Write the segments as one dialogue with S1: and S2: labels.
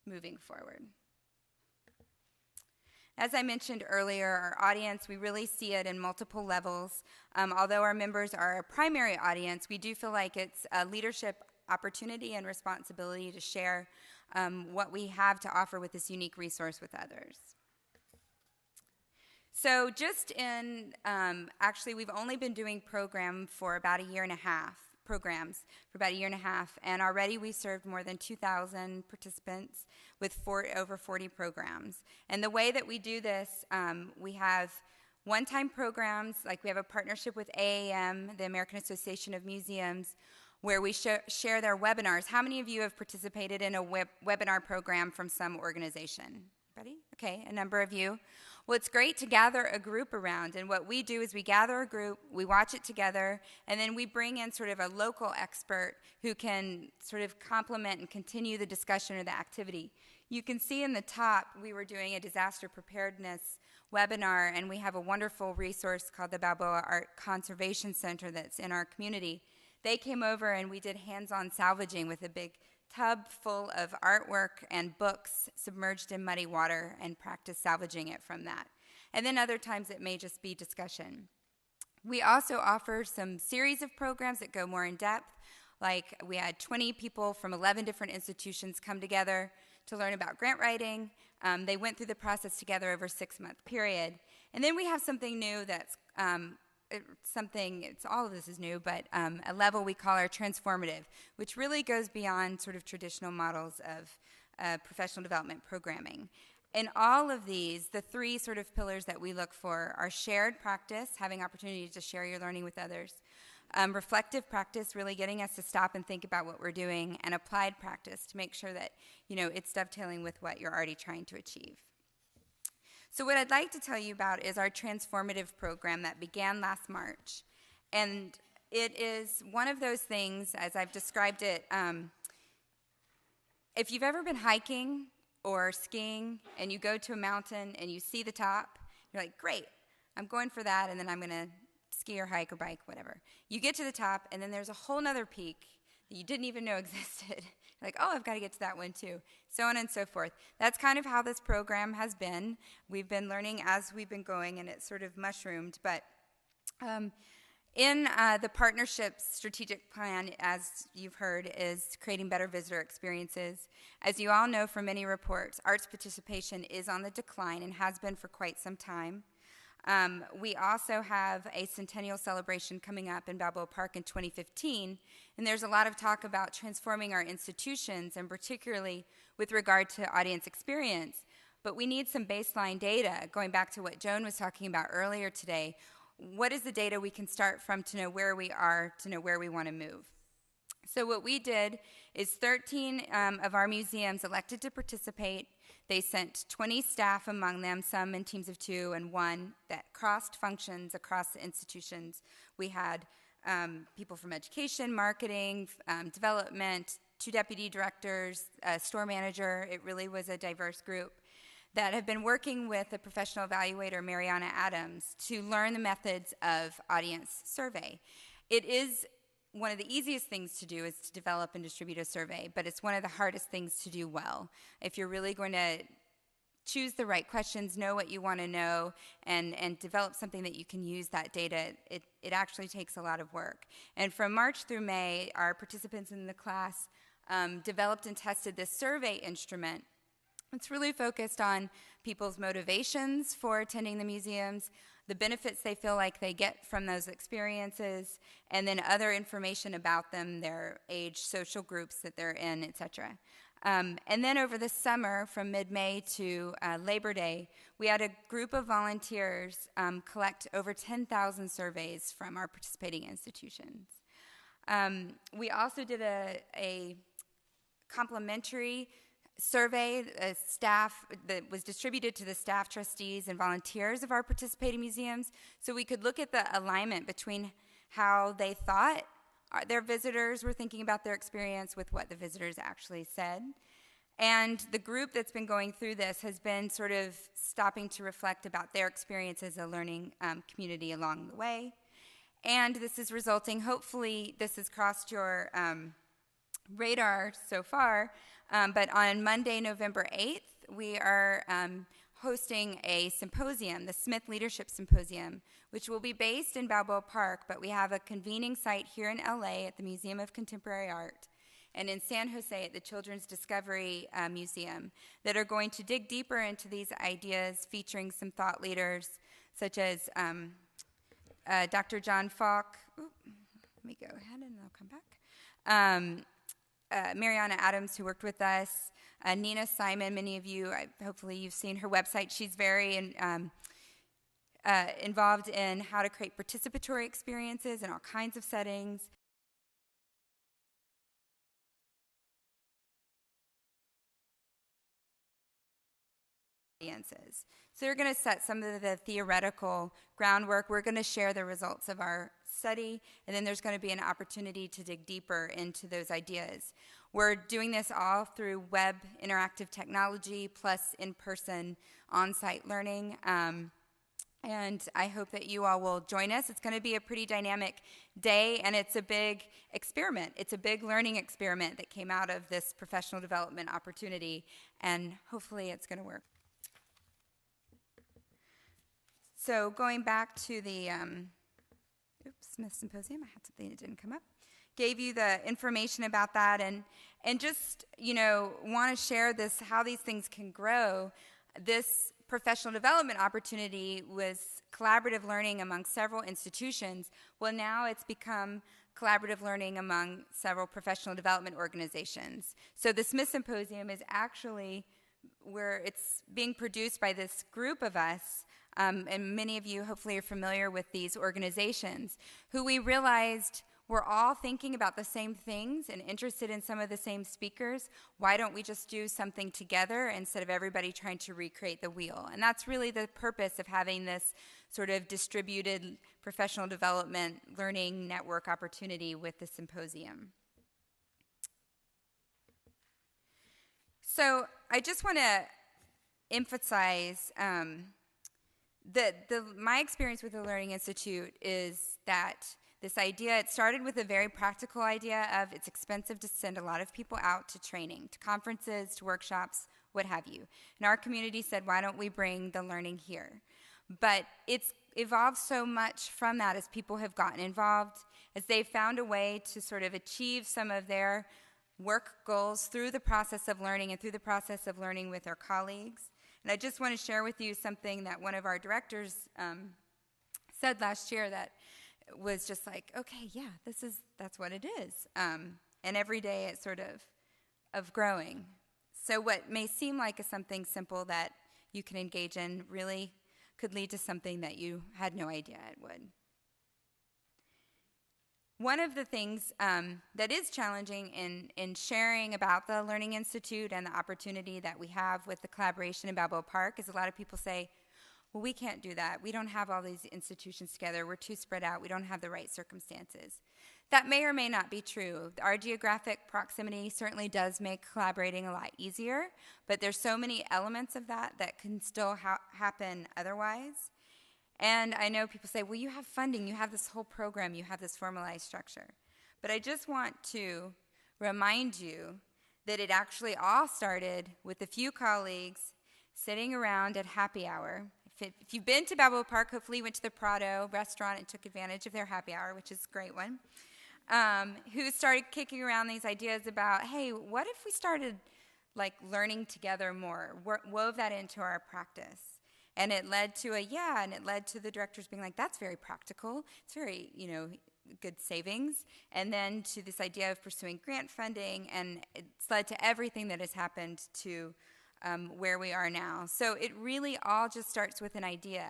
S1: moving forward. As I mentioned earlier, our audience, we really see it in multiple levels. Although our members are our primary audience, we do feel like it's a leadership opportunity and responsibility to share what we have to offer with this unique resource with others. So just in, actually we've only been doing programs for about a year and a half, and already we served more than 2,000 participants with over 40 programs. And the way that we do this, we have one-time programs, like we have a partnership with AAM, the American Association of Museums, where we share their webinars. How many of you have participated in a webinar program from some organization? Ready? Okay, a number of you. Well, it's great to gather a group around, and what we do is we gather a group, we watch it together, and then we bring in sort of a local expert who can sort of complement and continue the discussion or the activity. You can see in the top, we were doing a disaster preparedness webinar, and we have a wonderful resource called the Balboa Art Conservation Center that's in our community. They came over and we did hands-on salvaging with a big tub full of artwork and books submerged in muddy water and practice salvaging it from that. And then other times it may just be discussion. We also offer some series of programs that go more in depth, like we had 20 people from 11 different institutions come together to learn about grant writing. They went through the process together over a 6-month period. And then we have something new that's all of this is new, but a level we call our transformative, which really goes beyond sort of traditional models of professional development programming. In all of these, the 3 sort of pillars that we look for are shared practice, having opportunity to share your learning with others, reflective practice, really getting us to stop and think about what we're doing, and applied practice to make sure that, it's dovetailing with what you're already trying to achieve. So what I'd like to tell you about is our transformative program that began last March. And it is one of those things, as I've described it, if you've ever been hiking or skiing and you go to a mountain and you see the top, you're like, great, I'm going for that, and then I'm going to ski or hike or bike, whatever. You get to the top, and then there's a whole nother peak that you didn't even know existed. Like, oh, I've got to get to that one too, so on and so forth. That's kind of how this program has been. We've been learning as we've been going, and it's sort of mushroomed. But in the partnership strategic plan, as you've heard, is creating better visitor experiences. As you all know from many reports, arts participation is on the decline and has been for quite some time. We also have a centennial celebration coming up in Balboa Park in 2015, and there's a lot of talk about transforming our institutions, and particularly with regard to audience experience. But we need some baseline data, going back to what Joan was talking about earlier today. What is the data we can start from to know where we are, to know where we want to move? So what we did is 13 of our museums elected to participate. They sent 20 staff among them, some in teams of 2 and 1, that crossed functions across the institutions. We had people from education, marketing, development, 2 deputy directors, a store manager. It really was a diverse group that have been working with a professional evaluator, Mariana Adams, to learn the methods of audience survey. It is one of the easiest things to do is to develop and distribute a survey, but it's one of the hardest things to do well. If you're really going to choose the right questions, know what you want to know, and develop something that you can use that data, it actually takes a lot of work. And from March through May, our participants in the class developed and tested this survey instrument. It's really focused on people's motivations for attending the museums, the benefits they feel like they get from those experiences, and then other information about them, their age, social groups that they're in, etc. And then over the summer, from mid-May to Labor Day, we had a group of volunteers collect over 10,000 surveys from our participating institutions. We also did a complimentary survey staff that was distributed to the staff, trustees, and volunteers of our participating museums, so we could look at the alignment between how they thought their visitors were thinking about their experience with what the visitors actually said. And the group that's been going through this has been sort of stopping to reflect about their experience as a learning community along the way. And this is resulting, hopefully this has crossed your radar so far. But on Monday, November 8th, we are hosting a symposium, the Smith Leadership Symposium, which will be based in Balboa Park, but we have a convening site here in LA at the Museum of Contemporary Art and in San Jose at the Children's Discovery Museum that are going to dig deeper into these ideas, featuring some thought leaders such as Dr. John Falk. Let me go ahead and I'll come back. Mariana Adams, who worked with us. Nina Simon, many of you, hopefully you've seen her website. She's very involved in how to create participatory experiences in all kinds of settings. So we're going to set some of the theoretical groundwork. We're going to share the results of our study, and then there's going to be an opportunity to dig deeper into those ideas. We're doing this all through web interactive technology plus in-person on-site learning. And I hope that you all will join us. It's going to be a pretty dynamic day, and it's a big experiment. It's a big learning experiment that came out of this professional development opportunity, and hopefully it's going to work. So going back to the Smith Symposium, I had something that didn't come up. Gave you the information about that, and just, want to share this, how these things can grow. This professional development opportunity was collaborative learning among several institutions. Well, now it's become collaborative learning among several professional development organizations. So the Smith Symposium is actually where it's being produced by this group of us, and many of you hopefully are familiar with these organizations, who we realized we're all thinking about the same things and interested in some of the same speakers. Why don't we just do something together instead of everybody trying to recreate the wheel? And that's really the purpose of having this sort of distributed professional development learning network opportunity with the symposium. So I just want to emphasize my experience with the Learning Institute is that this idea, it started with a very practical idea of it's expensive to send a lot of people out to training, to conferences, to workshops, what have you. And our community said, why don't we bring the learning here? But it's evolved so much from that as people have gotten involved, as they've found a way to sort of achieve some of their work goals through the process of learning and through the process of learning with their colleagues. And I just want to share with you something that one of our directors said last year that was just like, okay, yeah, that's what it is. And every day it's sort of growing. So what may seem like something simple that you can engage in really could lead to something that you had no idea it would. One of the things that is challenging in sharing about the Learning Institute and the opportunity that we have with the collaboration in Balboa Park is a lot of people say, well, we can't do that. We don't have all these institutions together. We're too spread out. We don't have the right circumstances. That may or may not be true. Our geographic proximity certainly does make collaborating a lot easier, but there's so many elements of that can still happen otherwise. And I know people say, well, you have funding, you have this whole program, you have this formalized structure. But I just want to remind you that it actually all started with a few colleagues sitting around at happy hour. If you've been to Balboa Park, hopefully you went to the Prado restaurant and took advantage of their happy hour, which is a great one, who started kicking around these ideas about, hey, what if we started learning together more, wove that into our practice? And it led to and it led to the directors being like, that's very practical. It's very, good savings. And then to this idea of pursuing grant funding, and it's led to everything that has happened to where we are now. So it really all just starts with an idea.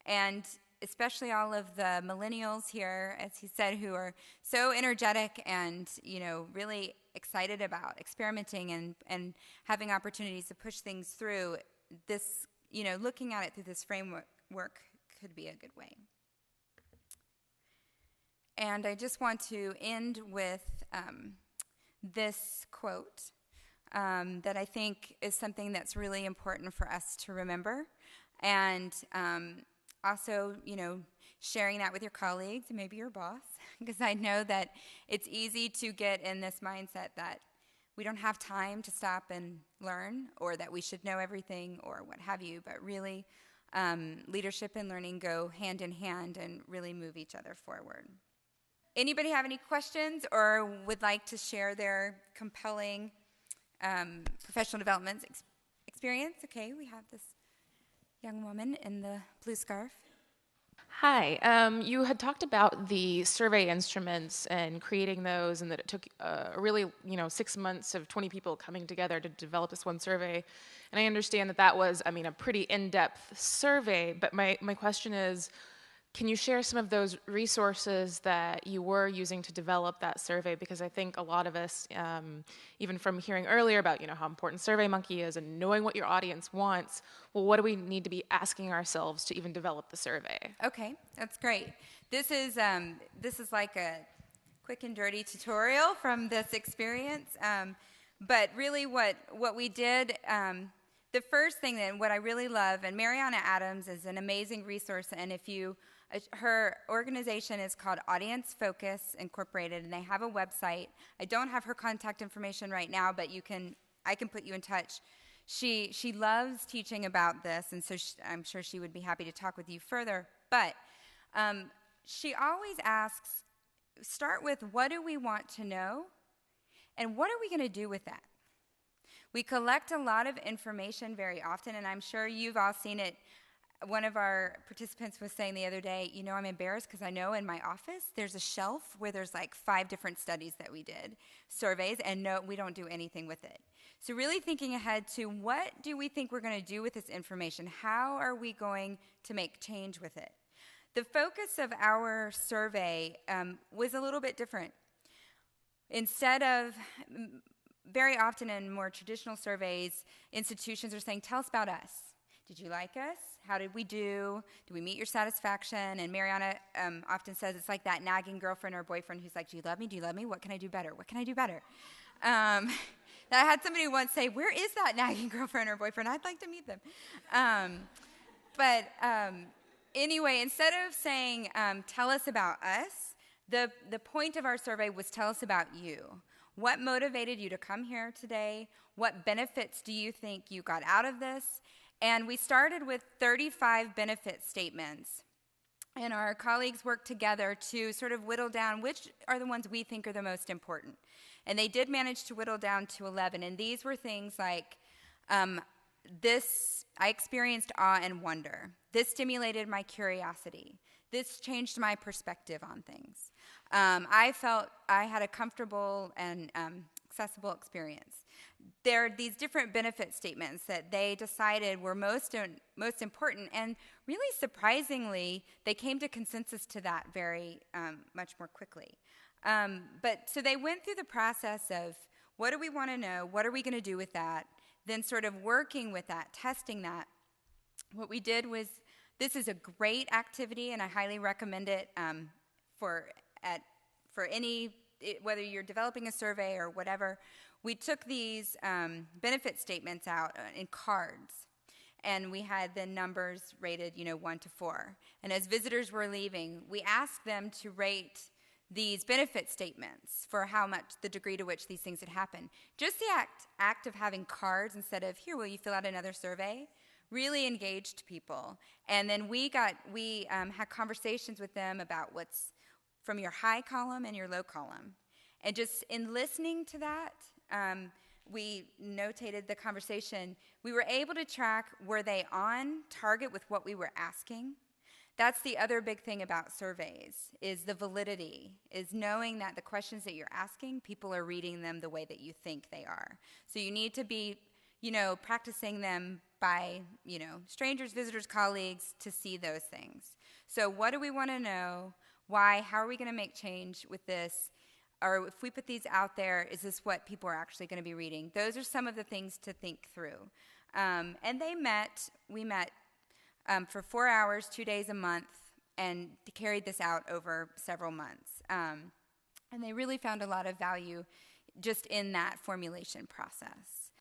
S1: And especially all of the millennials here, as he said, who are so energetic and, really excited about experimenting and having opportunities to push things through this, looking at it through this framework could be a good way. And I just want to end with this quote that I think is something that's really important for us to remember. And also, sharing that with your colleagues and maybe your boss, because I know that it's easy to get in this mindset that, we don't have time to stop and learn, or that we should know everything, or what have you, but really leadership and learning go hand in hand and really move each other forward. Anybody have any questions or would like to share their compelling professional development experience? Okay, we have this young woman in the blue scarf.
S2: Hi. You had talked about the survey instruments and creating those, and that it took really, 6 months of 20 people coming together to develop this one survey. And I understand that that was, a pretty in-depth survey. But my question is, can you share some of those resources that you were using to develop that survey? Because I think a lot of us, even from hearing earlier about how important SurveyMonkey is and knowing what your audience wants, well, what do we need to be asking ourselves to even develop the survey?
S1: Okay, that's great. This is like a quick and dirty tutorial from this experience. But really, what we did. The first thing that what I really love, and Mariana Adams is an amazing resource, and her organization is called Audience Focus Incorporated, and they have a website. I don't have her contact information right now, but I can put you in touch. She loves teaching about this, and so I'm sure she would be happy to talk with you further. But she always asks, start with what do we want to know, and what are we going to do with that? We collect a lot of information very often, and I'm sure you've all seen it. One of our participants was saying the other day, I'm embarrassed because I know in my office there's a shelf where there's like 5 different studies that we did, surveys, and no, we don't do anything with it. So really thinking ahead to what do we think we're going to do with this information? How are we going to make change with it? The focus of our survey was a little bit different. Instead of, very often in more traditional surveys, institutions are saying, tell us about us. Did you like us? How did we do? Did we meet your satisfaction? And Mariana often says it's like that nagging girlfriend or boyfriend who's like, do you love me? Do you love me? What can I do better? What can I do better? I had somebody once say, where is that nagging girlfriend or boyfriend? I'd like to meet them. Anyway, instead of saying, tell us about us, the point of our survey was tell us about you. What motivated you to come here today? What benefits do you think you got out of this? And we started with 35 benefit statements. And our colleagues worked together to sort of whittle down which are the ones we think are the most important. And they did manage to whittle down to 11. And these were things like, I experienced awe and wonder. This stimulated my curiosity. This changed my perspective on things. I felt I had a comfortable and accessible experience. There are these different benefit statements that they decided were most important, and really surprisingly, they came to consensus to that very much more quickly. So they went through the process of what do we want to know, what are we going to do with that, then sort of working with that, testing that. What we did was, this is a great activity, and I highly recommend it for any, whether you're developing a survey or whatever. We took these benefit statements out in cards, and we had the numbers rated, 1 to 4. And as visitors were leaving, we asked them to rate these benefit statements for how much, the degree to which these things had happened. Just the act of having cards instead of, here, will you fill out another survey, really engaged people. And then we had conversations with them about what's from your high column and your low column. And just in listening to that, we notated the conversation. We were able to track, were they on target with what we were asking? That's the other big thing about surveys, is the validity, is knowing that the questions that you're asking, people are reading them the way that you think they are. So you need to be, practicing them by, strangers, visitors, colleagues, to see those things. So what do we want to know? Why? How are we going to make change with this? Or if we put these out there, is this what people are actually going to be reading? Those are some of the things to think through. And we met for 4 hours, 2 days a month, and carried this out over several months. And they really found a lot of value just in that formulation process.